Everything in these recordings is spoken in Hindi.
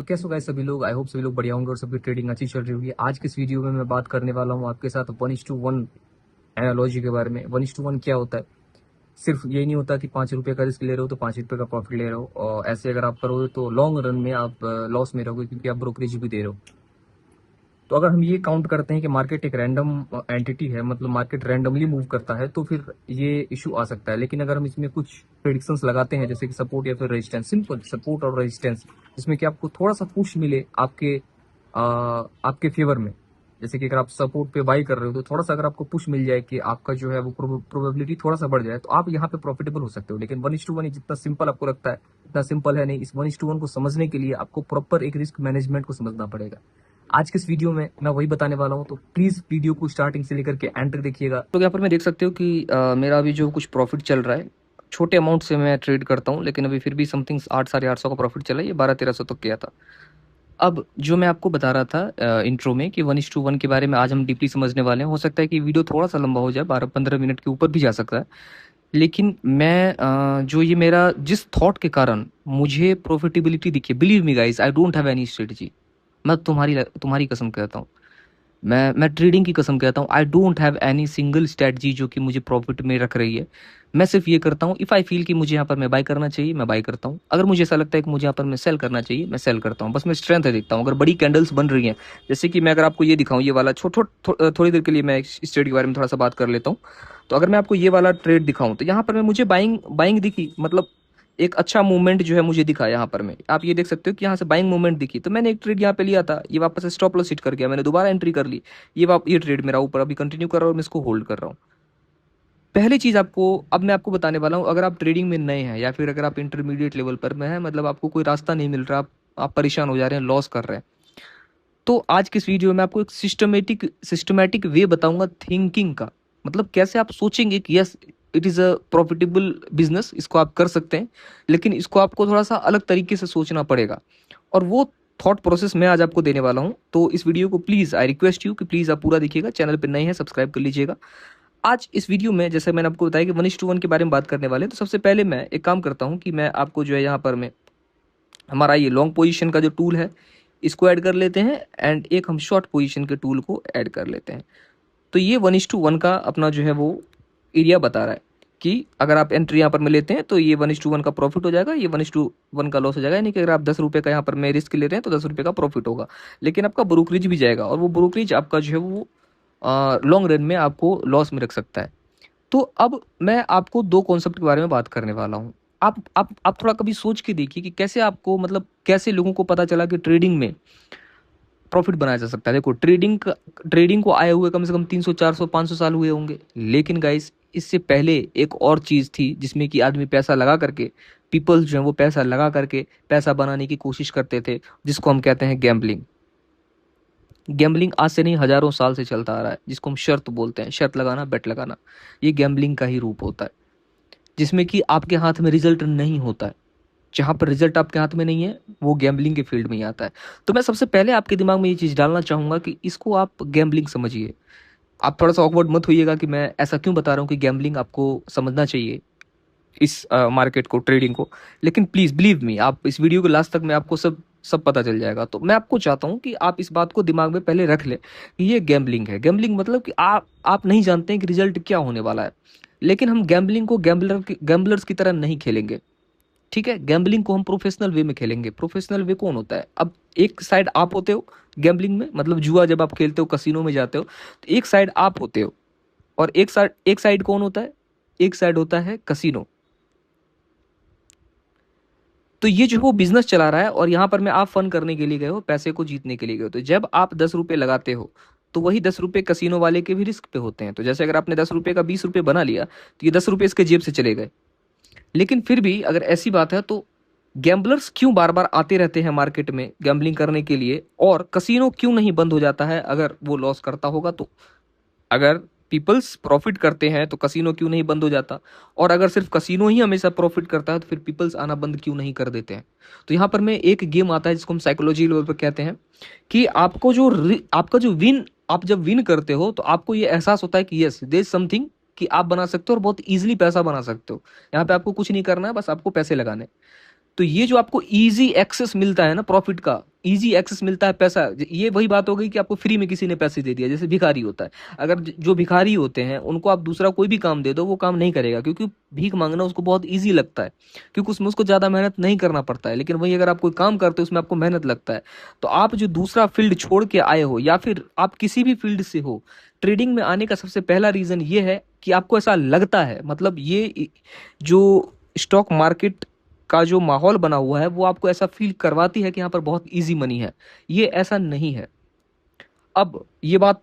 तो कैसे हो गाइस सभी लोग। आई होप सभी लोग बढ़िया होंगे और सबकी ट्रेडिंग अच्छी चल रही होगी। आज के इस वीडियो में मैं बात करने वाला हूं आपके साथ 1:1 एनालॉजी के बारे में। 1:1 क्या होता है? सिर्फ ये नहीं होता कि 5 रुपए का रिस्क ले रहे हो तो 5 रुपए का प्रॉफिट ले रहे हो, और ऐसे अगर आप करोगे तो लॉन्ग रन में आप लॉस में रहोगे, क्योंकि आप ब्रोकरेज भी दे रहे हो। तो अगर हम ये काउंट करते हैं कि मार्केट एक रैंडम एंटिटी है, मतलब मार्केट रैंडमली मूव करता है, तो फिर ये इशू आ सकता है। लेकिन अगर हम इसमें कुछ प्रेडिक्शंस लगाते हैं, जैसे कि सपोर्ट या फिर रेजिस्टेंस, सिंपल सपोर्ट और रेजिस्टेंस, जिसमें कि आपको थोड़ा सा पुश मिले आपके फेवर में। जैसे कि अगर आप सपोर्ट पे बाई कर रहे हो तो थोड़ा सा अगर आपको पुश मिल जाए कि आपका जो है वो प्रोबेबिलिटी थोड़ा सा बढ़ जाए, तो आप यहाँ पे प्रॉफिटेबल हो सकते हो। लेकिन 1:1 जितना सिंपल आपको लगता है इतना सिंपल है नहीं। इस 1:1 को समझने के लिए आपको प्रॉपर एक रिस्क मैनेजमेंट को समझना पड़ेगा। आज के इस वीडियो में मैं वही बताने वाला हूं, तो प्लीज वीडियो को स्टार्टिंग से लेकर के एंड तक देखिएगा। तो यहाँ पर मैं देख सकते हो कि मेरा अभी जो कुछ प्रॉफिट चल रहा है, छोटे अमाउंट से मैं ट्रेड करता हूँ, लेकिन अभी फिर भी समथिंग 800-850 का प्रॉफिट चला है। ये 1200-1300 तक गया था। अब जो मैं आपको बता रहा था इंट्रो में कि 1:1 के बारे में आज हम डीपली समझने वाले हैं। हो सकता है कि वीडियो थोड़ा सा लंबा हो जाए, 12-15 मिनट के ऊपर भी जा सकता है। लेकिन मैं जो ये मेरा जिस थॉट के कारण मुझे प्रॉफिटेबिलिटी दिखी, believe me guys, I don't have any strategy. मैं तुम्हारी कसम कहता हूँ, मैं ट्रेडिंग की कसम कहता हूँ, I don't have any single strategy जो कि मुझे प्रॉफिट में रख रही है। मैं सिर्फ ये करता हूँ, इफ़ आई फील कि मुझे यहाँ पर मैं बाई करना चाहिए मैं बाई करता हूँ, अगर मुझे ऐसा लगता है कि मुझे यहाँ पर मैं सेल करना चाहिए मैं सेल करता हूँ। बस मैं स्ट्रेंथ है देखता हूँ। अगर बड़ी कैंडल्स बन रही हैं, जैसे कि मैं अगर आपको ये दिखाऊँ, ये वाला थोड़ी देर के लिए मैं इस ट्रेड के बारे में थोड़ा सा बात कर लेता हूँ। तो अगर मैं आपको ये वाला ट्रेड दिखाऊँ तो यहाँ पर मैं मुझे बाइंग बाइंग दिखी, मतलब एक अच्छा मूवमेंट जो है मुझे दिखा। यहाँ पर मैं आप ये देख सकते हो कि यहाँ से बाइंग मूवमेंट दिखी, तो मैंने एक ट्रेड यहाँ पे लिया था, ये वापस से स्टॉप लॉस हिट कर गया, मैंने दोबारा एंट्री कर ली। ये ट्रेड मेरा ऊपर अभी कंटिन्यू कर रहा हूँ और मैं इसको होल्ड कर रहा हूँ। पहली चीज आपको अब मैं आपको बताने वाला हूँ, अगर आप ट्रेडिंग में नए हैं या फिर अगर आप इंटरमीडिएट लेवल पर में हैं, मतलब आपको कोई रास्ता नहीं मिल रहा, आप परेशान हो जा रहे हैं, लॉस कर रहे हैं, तो आज के इस वीडियो में आपको एक सिस्टमेटिक वे बताऊंगा थिंकिंग का। मतलब कैसे आप सोचेंगे कि yes it is a profitable business, इसको आप कर सकते हैं, लेकिन इसको आपको थोड़ा सा अलग तरीके से सोचना पड़ेगा। और वो थॉट प्रोसेस मैं आज आपको देने वाला हूँ। तो इस वीडियो को प्लीज़ आई रिक्वेस्ट यू कि प्लीज़ आप पूरा देखिएगा। चैनल पर नए हैं सब्सक्राइब कर लीजिएगा। आज इस वीडियो में जैसे मैंने आपको बताया कि 1:1 के बारे में बात करने वाले हैं, तो सबसे पहले मैं एक काम करता हूँ कि मैं आपको जो है यहाँ पर मैं हमारा ये लॉन्ग पोजीशन का जो टूल है इसको ऐड कर लेते हैं, एंड एक हम शॉर्ट पोजीशन के टूल को ऐड कर लेते हैं। तो ये 1:1 का अपना जो है वो एरिया बता रहा है कि अगर आप एंट्री यहाँ पर में लेते हैं तो ये 1:1 का प्रॉफिट हो जाएगा, ये 1:1 का लॉस हो जाएगा। यानी कि अगर आप 10 रुपये का यहाँ पर में रिस्क ले रहे हैं तो 10 रुपये का प्रॉफिट होगा, लेकिन आपका ब्रोकरेज भी जाएगा, और वो ब्रोकरेज आपका जो है वो लॉन्ग रन में आपको लॉस में रख सकता है। तो अब मैं आपको दो कॉन्सेप्ट के बारे में बात करने वाला हूँ। आप थोड़ा कभी सोच के देखिए कि कैसे आपको, मतलब कैसे लोगों को पता चला कि ट्रेडिंग में प्रॉफिट बनाया जा सकता है। देखो ट्रेडिंग को आए हुए कम से कम 300 400 500 साल हुए होंगे, लेकिन गाइस इससे पहले एक और चीज थी जिसमें कि आदमी पैसा लगा करके, पीपल्स जो है वो पैसा लगा करके पैसा बनाने की कोशिश करते थे, जिसको हम कहते हैं गैम्बलिंग। गैम्बलिंग आज से नहीं हजारों साल से चलता आ रहा है, जिसको हम शर्त बोलते हैं, शर्त लगाना, बेट लगाना। ये गैम्बलिंग का ही रूप होता है, जिसमें कि आपके हाथ में रिजल्ट नहीं होता है। जहां पर रिजल्ट आपके हाथ में नहीं है वो गैम्बलिंग के फील्ड में ही आता है। तो मैं सबसे पहले आपके दिमाग में ये चीज़ डालना चाहूंगा कि इसको आप गैम्बलिंग समझिए। आप थोड़ा सा ऑकवर्ड मत होइएगा कि मैं ऐसा क्यों बता रहा हूँ कि गैम्बलिंग आपको समझना चाहिए इस मार्केट को, ट्रेडिंग को। लेकिन प्लीज़ बिलीव मी, आप इस वीडियो के लास्ट तक में आपको सब सब पता चल जाएगा। तो मैं आपको चाहता हूँ कि आप इस बात को दिमाग में पहले रख लें कि ये गैम्बलिंग है। गैम्बलिंग मतलब कि आप नहीं जानते हैं कि रिजल्ट क्या होने वाला है, लेकिन हम गैम्बलिंग को गैम्बलर्स की तरह नहीं खेलेंगे। ठीक है, गैम्बलिंग को हम प्रोफेशनल वे में खेलेंगे। प्रोफेशनल वे कौन होता है? अब एक साइड आप होते हो गैम्बलिंग में, मतलब जुआ जब आप खेलते हो, कसिनो में जाते हो, तो एक साइड आप होते हो, और एक साइड कौन होता है? एक साइड होता है कसिनो। तो ये जो वो बिजनेस चला रहा है, और यहाँ पर मैं आप फन करने के लिए गए हो, पैसे को जीतने के लिए गए हो। तो जब आप 10 रुपये लगाते हो तो वही 10 रुपये कसिनो वाले के भी रिस्क पे होते हैं। तो जैसे अगर आपने 10 रुपये का 20 रुपये बना लिया, तो ये 10 रुपये इसके जेब से चले गए। लेकिन फिर भी अगर ऐसी बात है तो गैम्बलर्स क्यों बार बार आते रहते हैं मार्केट में गैम्बलिंग करने के लिए, और कसिनो क्यों नहीं बंद हो जाता है अगर वो लॉस करता होगा तो? अगर पीपल्स प्रॉफिट करते हैं तो कसिनो क्यों नहीं बंद हो जाता? और अगर सिर्फ कसिनो ही हमेशा प्रॉफिट करता है तो फिर पीपल्स आना बंद क्यों नहीं कर देते हैं? तो यहाँ पर में एक गेम आता है जिसको हम साइकोलॉजी लेवल पर कहते हैं कि आपका जो विन, आप जब विन करते हो तो आपको ये एहसास होता है कि यस देयर इज समथिंग, कि आप बना सकते हो और बहुत इजीली पैसा बना सकते हो। यहाँ पे आपको कुछ नहीं करना है, बस आपको पैसे लगाने। तो ये जो आपको इजी एक्सेस मिलता है ना प्रॉफिट का, इजी एक्सेस मिलता है पैसा, ये वही बात हो गई कि आपको फ्री में किसी ने पैसे दे दिया, जैसे भिखारी होता है। अगर जो भिखारी होते हैं उनको आप दूसरा कोई भी काम दे दो वो काम नहीं करेगा, क्योंकि भीख मांगना उसको बहुत ईजी लगता है, क्योंकि उसमें उसको ज़्यादा मेहनत नहीं करना पड़ता है। लेकिन वही अगर आप कोई काम करते हो उसमें आपको मेहनत लगता है। तो आप जो दूसरा फील्ड छोड़ के आए हो, या फिर आप किसी भी फील्ड से हो, ट्रेडिंग में आने का सबसे पहला रीज़न ये है कि आपको ऐसा लगता है, मतलब ये जो स्टॉक मार्केट का जो माहौल बना हुआ है वो आपको ऐसा फील करवाती है कि यहाँ पर बहुत इजी मनी है। ये ऐसा नहीं है। अब ये बात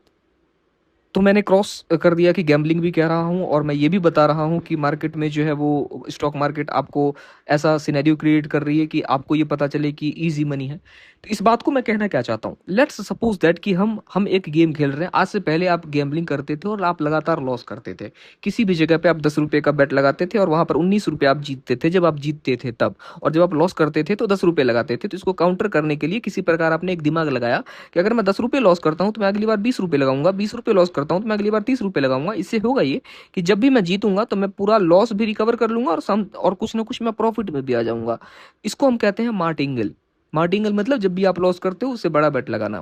तो मैंने क्रॉस कर दिया कि गैम्बलिंग भी कह रहा हूँ, और मैं ये भी बता रहा हूँ कि मार्केट में जो है वो स्टॉक मार्केट आपको ऐसा सिनेरियो क्रिएट कर रही है कि आपको ये पता चले कि इजी मनी है। तो इस बात को मैं कहना क्या चाहता हूँ, लेट्स सपोज दैट कि हम एक गेम खेल रहे हैं। आज से पहले आप गैम्बलिंग करते थे और आप लगातार लॉस करते थे। किसी भी जगह पे आप 10 रुपए का बेट लगाते थे और वहां पर 19 रुपए आप जीतते थे जब आप जीतते थे तब, और जब आप लॉस करते थे तो 10 रुपए लगाते थे। तो इसको काउंटर करने के लिए किसी प्रकार आपने एक दिमाग लगाया कि अगर मैं 10 रुपए लॉस करता हूँ तो मैं अगली बार 20 रुपए लगाऊंगा, 20 रुपए लॉस करता हूँ तो मैं अगली बार 30 रुपए लगाऊंगा। इससे होगा ये कि जब भी मैं जीतूंगा तो मैं पूरा लॉस भी रिकवर कर लूंगा और कुछ ना कुछ मैं प्रॉफिट में भी आ जाऊंगा। इसको हम कहते हैं मार्टिंगल। मार्टिंगल मतलब जब भी आप लॉस करते हो उससे बड़ा बेट लगाना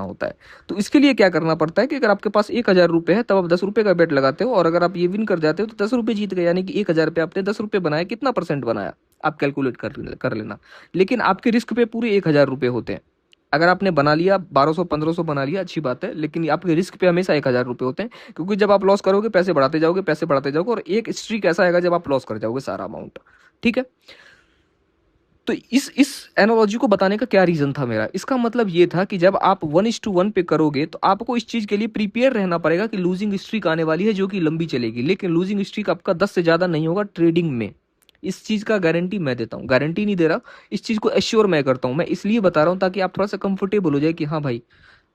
होता है। तो इसके लिए क्या करना पड़ता है कि अगर आपके पास 1,000 रुपए है तब आप 10 रुपए का बेट लगाते हो, और अगर आप ये विन कर जाते हो तो 10 रुपए जीत गए, यानी कि 1,000 पे आपने 10 रुपए बनाया, कितना परसेंट बनाया आप कैलकुलेट कर लेना। लेकिन आपके रिस्क पे पूरे 1,000 रुपए होते हैं। अगर आपने बना लिया 1,200 1,500 बना लिया, अच्छी बात है, लेकिन आपके रिस्क पे हमेशा 1,000 रुपए होते हैं, क्योंकि जब आप लॉस करोगे पैसे बढ़ाते जाओगे, पैसे बढ़ाते जाओगे, और एक स्ट्रीक ऐसा आएगा जब आप लॉस कर जाओगे सारा अमाउंट। ठीक है। तो इस एनालॉजी को बताने का क्या रीजन था मेरा, इसका मतलब ये था कि जब आप 1:1 पे करोगे तो आपको इस चीज के लिए प्रिपेयर रहना पड़ेगा कि लूजिंग स्ट्रीक आने वाली है जो कि लंबी चलेगी, लेकिन लूजिंग स्ट्रीक आपका 10 से ज्यादा नहीं होगा ट्रेडिंग में। इस चीज का गारंटी मैं देता हूँ, गारंटी नहीं दे रहा, इस चीज को एश्योर मैं करता हूँ। मैं इसलिए बता रहा हूँ ताकि आप थोड़ा सा कंफर्टेबल हो जाए कि हाँ भाई,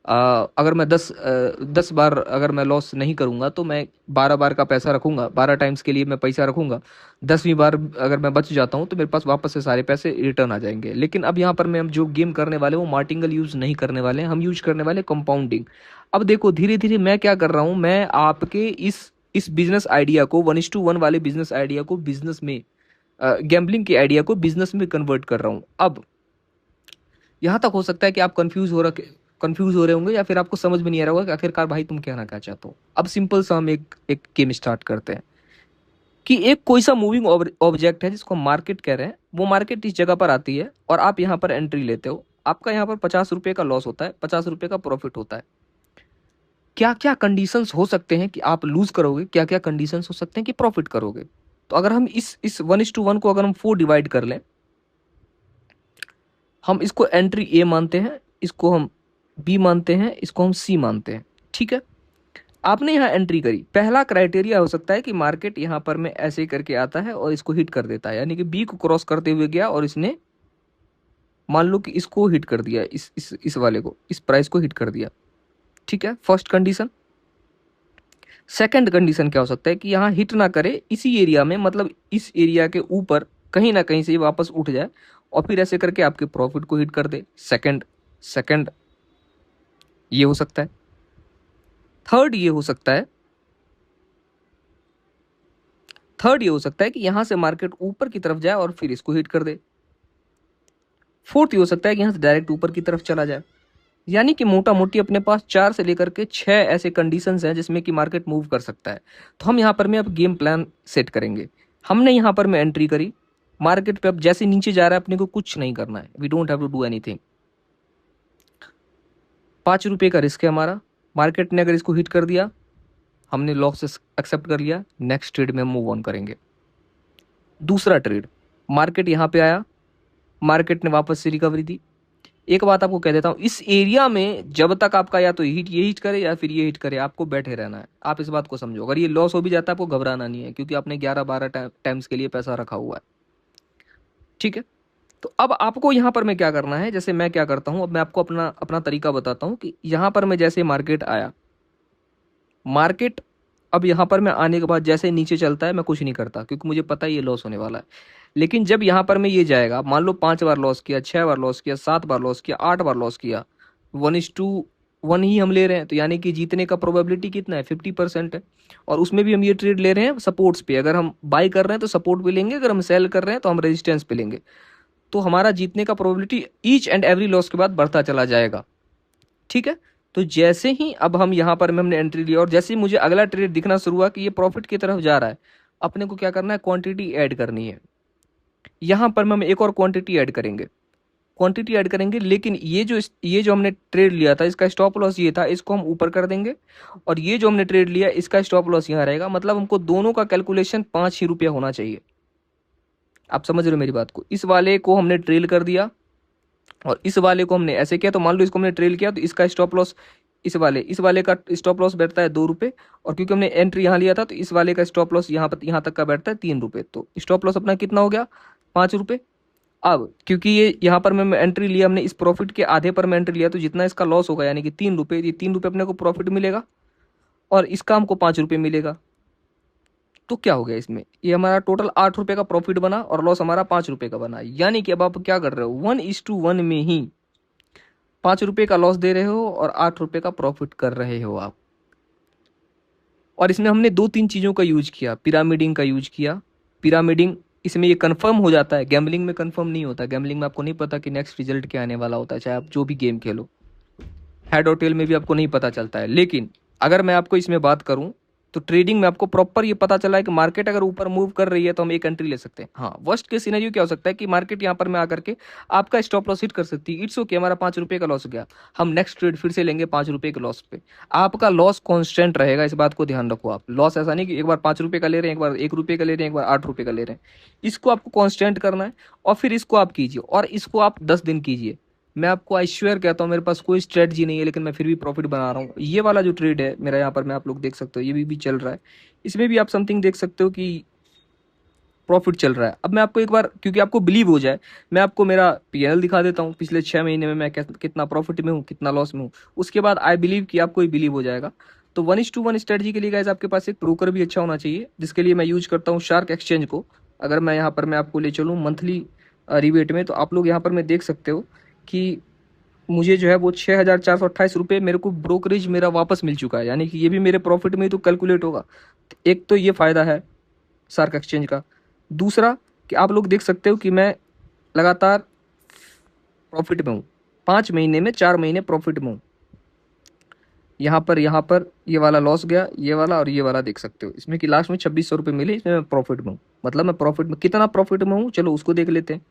अगर मैं 10 बार अगर मैं लॉस नहीं करूंगा तो मैं 12 बार का पैसा रखूंगा, 12 टाइम्स के लिए मैं पैसा रखूंगा। 10वीं बार अगर मैं बच जाता हूं तो मेरे पास वापस से सारे पैसे रिटर्न आ जाएंगे। लेकिन अब यहाँ पर मैं हम जो गेम करने वाले वो मार्टिंगल यूज नहीं करने वाले हैं, हम यूज करने वाले कंपाउंडिंग। अब देखो धीरे धीरे मैं क्या कर रहा हूँ, मैं आपके इस बिजनेस आइडिया को 1:1 वाले बिजनेस आइडिया को बिजनेस में, गैम्बलिंग के आइडिया को बिजनेस में कन्वर्ट कर रहा हूँ। अब यहाँ तक हो सकता है कि आप कंफ्यूज हो रहे होंगे, या फिर आपको समझ में नहीं आ रहा होगा कि आखिरकार भाई तुम कहना क्या चाहते हो। अब सिंपल सा हम एक गेम स्टार्ट करते हैं कि एक कोई सा मूविंग ऑब्जेक्ट है जिसको मार्केट कह रहे हैं, वो मार्केट इस जगह पर आती है और आप यहाँ पर एंट्री लेते हो। आपका यहाँ पर 50 रुपए का लॉस होता है, 50 रुपए का प्रॉफिट होता है। क्या क्या कंडीशंस हो सकते हैं कि आप लूज करोगे, क्या क्या कंडीशंस हो सकते हैं कि प्रॉफिट करोगे। तो अगर हम इस 1:1 को अगर हम 4 डिवाइड कर लें, हम इसको एंट्री ए मानते हैं, इसको हम बी मानते हैं, इसको हम सी मानते हैं। ठीक है। आपने यहाँ एंट्री करी, पहला क्राइटेरिया हो सकता है कि मार्केट यहाँ पर में ऐसे करके आता है और इसको हिट कर देता है, यानी कि बी को क्रॉस करते हुए गया और इसने मान लो कि इसको हिट कर दिया, इस वाले को, इस प्राइस को हिट कर दिया। ठीक है, फर्स्ट कंडीशन। सेकंड कंडीशन क्या हो सकता है कि यहाँ हिट ना करे इसी एरिया में, मतलब इस एरिया के ऊपर कहीं ना कहीं से वापस उठ जाए और फिर ऐसे करके आपके प्रॉफिट को हिट कर दे। सेकंड ये हो सकता है। थर्ड ये हो सकता है, कि यहां से मार्केट ऊपर की तरफ जाए और फिर इसको हिट कर दे। फोर्थ ये हो सकता है कि यहां से डायरेक्ट ऊपर की तरफ चला जाए। यानी कि मोटा मोटी अपने पास 4 से लेकर के 6 ऐसे कंडीशंस हैं जिसमें कि मार्केट मूव कर सकता है। तो हम यहाँ पर में अब गेम प्लान सेट करेंगे। हमने यहाँ पर में एंट्री करी, मार्केट पे अब जैसे नीचे जा रहा है अपने को कुछ नहीं करना है, we don't have to do anything. 5 रुपए का रिस्क है हमारा, मार्केट ने अगर इसको हिट कर दिया हमने लॉस एक्सेप्ट कर लिया, नेक्स्ट ट्रेड में हम मूव ऑन करेंगे। दूसरा ट्रेड, मार्केट यहाँ पे आया, मार्केट ने वापस से रिकवरी दी। एक बात आपको कह देता हूँ, इस एरिया में जब तक आपका या तो ये हिट करे या फिर ये हिट करे, आपको बैठे रहना है। आप इस बात को समझो, अगर ये लॉस हो भी जाता है आपको घबराना नहीं है, क्योंकि आपने 11-12 टाइम्स के लिए पैसा रखा हुआ है। ठीक है। तो अब आपको यहाँ पर मैं क्या करना है, जैसे मैं क्या करता हूँ, अब मैं आपको अपना अपना तरीका बताता हूँ कि यहाँ पर मैं जैसे मार्केट आया, मार्केट अब यहाँ पर मैं आने के बाद जैसे नीचे चलता है मैं कुछ नहीं करता, क्योंकि मुझे पता है ये लॉस होने वाला है। लेकिन जब यहाँ पर मैं ये जाएगा, मान लो 5 बार लॉस किया, 6 बार लॉस किया, 7 बार लॉस किया, 8 बार लॉस किया, 1:1 ही हम ले रहे हैं, तो यानी कि जीतने का प्रोबेबिलिटी कितना है, 50% है। और उसमें भी हम ये ट्रेड ले रहे हैं सपोर्ट्स पे, अगर हम बाई कर रहे हैं तो सपोर्ट पे लेंगे, अगर हम सेल कर रहे हैं तो हम रेजिस्टेंस पे लेंगे। तो हमारा जीतने का probability each and every loss के बाद बढ़ता चला जाएगा। ठीक है, तो जैसे ही अब हम यहाँ पर हमने एंट्री लिया और जैसे ही मुझे अगला ट्रेड दिखना शुरू हुआ कि ये प्रॉफिट की तरफ जा रहा है, अपने को क्या करना है, क्वांटिटी ऐड करनी है। यहाँ पर हम एक और क्वांटिटी ऐड करेंगे, लेकिन ये जो हमने ट्रेड लिया था इसका स्टॉप लॉस ये था, इसको हम ऊपर कर देंगे, और ये जो हमने ट्रेड लिया इसका स्टॉप लॉस यहाँ रहेगा। मतलब हमको दोनों का कैलकुलेशन 5 ही रुपया होना चाहिए। आप समझ रहे हो मेरी बात को? इस वाले को हमने ट्रेल कर दिया और इस वाले को हमने ऐसे किया, तो मान लो इसको हमने ट्रेल किया तो इसका स्टॉप लॉस इस वाले का स्टॉप लॉस बैठता है 2 रुपये, और क्योंकि हमने एंट्री यहाँ लिया था तो इस वाले का स्टॉप लॉस यहाँ तक का बैठता है 3 रुपये। तो स्टॉप लॉस अपना कितना हो गया, 5 रुपये। अब क्योंकि ये यहाँ पर मैं एंट्री लिया, हमने इस प्रॉफिट के आधे पर मैं एंट्री लिया, तो जितना इसका लॉस होगा यानी कि 3 रुपये, ये 3 रुपये अपने को प्रॉफिट मिलेगा और इसका हमको 5 रुपये मिलेगा। तो क्या हो गया इसमें, ये हमारा टोटल 8 रुपये का प्रॉफिट बना और लॉस हमारा 5 रुपये का बना। यानी कि अब आप क्या कर रहे हो, 1:1 में ही 5 रुपये का लॉस दे रहे हो और 8 रुपये का प्रॉफिट कर रहे हो आप। और इसमें हमने 2-3 चीज़ों का यूज किया, पिरामिडिंग का यूज किया। पिरामिडिंग इसमें ये कंफर्म हो जाता है, गैम्बलिंग में कंफर्म नहीं होता। गैम्बलिंग में आपको नहीं पता कि नेक्स्ट रिजल्ट क्या आने वाला होता है, चाहे आप जो भी गेम खेलो। हेड और टेल में भी आपको नहीं पता चलता है। लेकिन अगर मैं आपको इसमें बात करूं तो ट्रेडिंग में आपको प्रॉपर ये पता चला है कि मार्केट अगर ऊपर मूव कर रही है तो हम एक एंट्री ले सकते हैं। हाँ, वर्स्ट केस सिनेरियो क्या हो सकता है कि मार्केट यहाँ पर में आकर के आपका स्टॉप लॉस हिट कर सकती है। इट्स ओके, हमारा 5 रुपये का लॉस हो गया, हम नेक्स्ट ट्रेड फिर से लेंगे 5 रुपये के लॉस पे। आपका लॉस कॉन्स्टेंट रहेगा, इस बात को ध्यान रखो आप। लॉस ऐसा नहीं कि एक बार 5 रुपये का ले रहे हैं, एक बार 1 रुपये का ले रहे हैं, एक बार 8 रुपये का ले रहे हैं। इसको आपको कॉन्स्टेंट करना है और फिर इसको आप कीजिए, और इसको आप 10 दिन कीजिए। मैं आपको आई श्योर कहता हूँ, मेरे पास कोई स्ट्रेटजी नहीं है लेकिन मैं फिर भी प्रॉफिट बना रहा हूँ। ये वाला जो ट्रेड है मेरा यहाँ पर मैं आप लोग देख सकते हो, ये भी चल रहा है। इसमें भी आप समथिंग देख सकते हो कि प्रॉफिट चल रहा है। अब मैं आपको एक बार, क्योंकि आपको बिलीव हो जाए, मैं आपको मेरा पीएनएल दिखा देता हूँ पिछले 6 महीने में मैं कितना प्रॉफिट में हूँ, कितना लॉस में हूँ। उसके बाद आई बिलीव कि आपको बिलीव हो जाएगा। तो 1:1 स्ट्रेटजी के लिए गाइस आपके पास एक ब्रोकर भी अच्छा होना चाहिए, जिसके लिए मैं यूज करता हूँ शार्क एक्सचेंज को। अगर मैं यहाँ पर मैं आपको ले चलूँ मंथली रिबेट में, तो आप लोग यहाँ पर मैं देख सकते हो कि मुझे जो है वो 6,428 रुपये मेरे को ब्रोकरेज मेरा वापस मिल चुका है। यानी कि ये भी मेरे प्रॉफिट में ही तो कैलकुलेट होगा। एक तो ये फ़ायदा है शार्क एक्सचेंज का। दूसरा कि आप लोग देख सकते हो कि मैं लगातार प्रॉफिट में हूँ, 5 महीने में 4 महीने प्रॉफिट में हूँ। यहाँ पर ये वाला लॉस गया, ये वाला और ये वाला देख सकते हो, इसमें कि लास्ट में 2600 रुपये मिले, इसमें मैं प्रॉफिट में हूँ। मतलब मैं प्रॉफिट में कितना प्रॉफिट में हूँ, चलो उसको देख लेते हैं।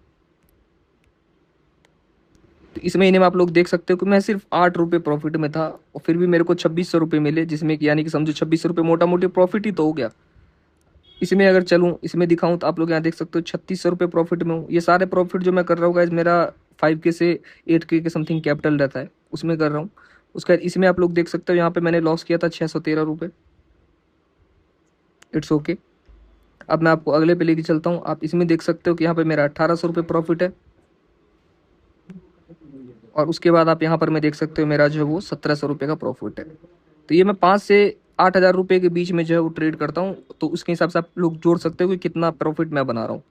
तो इस महीने में आप लोग देख सकते हो कि मैं सिर्फ 8 रुपये प्रॉफिट में था और फिर भी मेरे को 2600 रुपये मिले, जिसमें कि यानी कि समझो 2600 रुपये मोटा मोटी प्रॉफिट ही तो हो गया। इसमें अगर चलूँ, इसमें दिखाऊं तो आप लोग यहाँ देख सकते हो 3600 रुपये प्रॉफिट में हूँ। ये सारे प्रॉफिट जो मैं कर रहा हूँ गाइस, मेरा 5K से 8K के समथिंग कैपिटल रहता है, उसमें कर रहा हूँ। उसका इसमें आप लोग देख सकते हो यहाँ पे मैंने लॉस किया था 613 रुपये। It's okay. अब मैं आपको अगले पे लेके चलता हूँ। आप इसमें देख सकते हो कि यहाँ पे मेरा 1800 रुपये प्रॉफिट है, और उसके बाद आप यहाँ पर मैं देख सकते हो मेरा जो है वो 1700 रुपये का प्रॉफिट है। तो ये मैं 5 से 8,000 रुपये के बीच में जो है वो ट्रेड करता हूँ। तो उसके हिसाब से आप लोग जोड़ सकते हो कि कितना प्रॉफिट मैं बना रहा हूँ।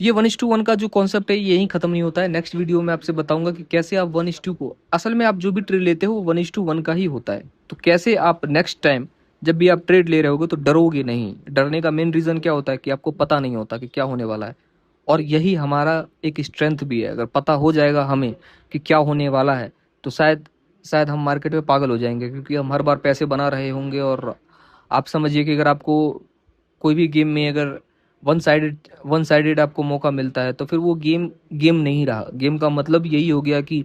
ये 1:1 का जो कॉन्सेप्ट है यही खत्म नहीं होता है। नेक्स्ट वीडियो में आपसे बताऊंगा कि कैसे आप 1:2 को, असल में आप जो भी ट्रेड लेते हो वो 1:1 का ही होता है। तो कैसे आप नेक्स्ट टाइम जब भी आप ट्रेड ले रहे होगे तो डरोगे नहीं। डरने का मेन रीज़न क्या होता है कि आपको पता नहीं होता कि क्या होने वाला है, और यही हमारा एक स्ट्रेंथ भी है। अगर पता हो जाएगा हमें कि क्या होने वाला है तो शायद शायद हम मार्केट में पागल हो जाएंगे, क्योंकि हम हर बार पैसे बना रहे होंगे। और आप समझिए कि अगर आपको कोई भी गेम में अगर वन साइडेड आपको मौका मिलता है तो फिर वो गेम नहीं रहा। गेम का मतलब यही हो गया कि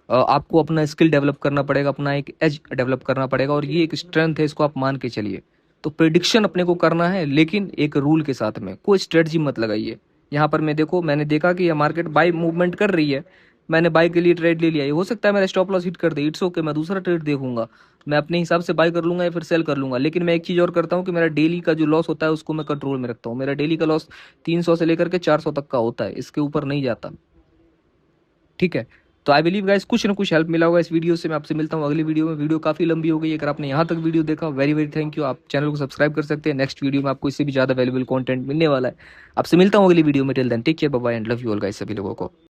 आपको अपना स्किल डेवलप करना पड़ेगा, अपना एक एज डेवलप करना पड़ेगा, और ये एक स्ट्रेंथ है, इसको आप मान के चलिए। तो प्रिडिक्शन अपने को करना है, लेकिन एक रूल के साथ में। कोई स्ट्रेटजी मत लगाइए। यहाँ पर मैंने देखा कि ये मार्केट बाई मूवमेंट कर रही है, मैंने बाई के लिए ट्रेड ले लिया। ये हो सकता है मेरा स्टॉप लॉस हिट कर दे, इट्स ओके, मैं दूसरा ट्रेड देखूंगा, मैं अपने हिसाब से बाई कर लूंगा या फिर सेल कर लूंगा। लेकिन मैं एक चीज़ और करता हूँ कि मेरा डेली का जो लॉस होता है उसको मैं कंट्रोल में रखता हूँ। मेरा डेली का लॉस 300 से लेकर के 400 तक का होता है, इसके ऊपर नहीं जाता। ठीक है, तो आई बिलीव गाइस कुछ ना कुछ हेल्प मिला होगा इस वीडियो से। मैं आपसे मिलता हूँ अगली वीडियो में। वीडियो काफ़ी लंबी हो गई, अगर आपने यहाँ तक वीडियो देखा वेरी वेरी थैंक यू। आप चैनल को सब्सक्राइब कर सकते हैं। नेक्स्ट वीडियो में आपको इससे भी ज़्यादा वैल्यूबल कंटेंट मिलने वाला है। आपसे मिलता हूँ अगली वीडियो में। Till then take care, bye bye and love you all guys, सभी लोगों को।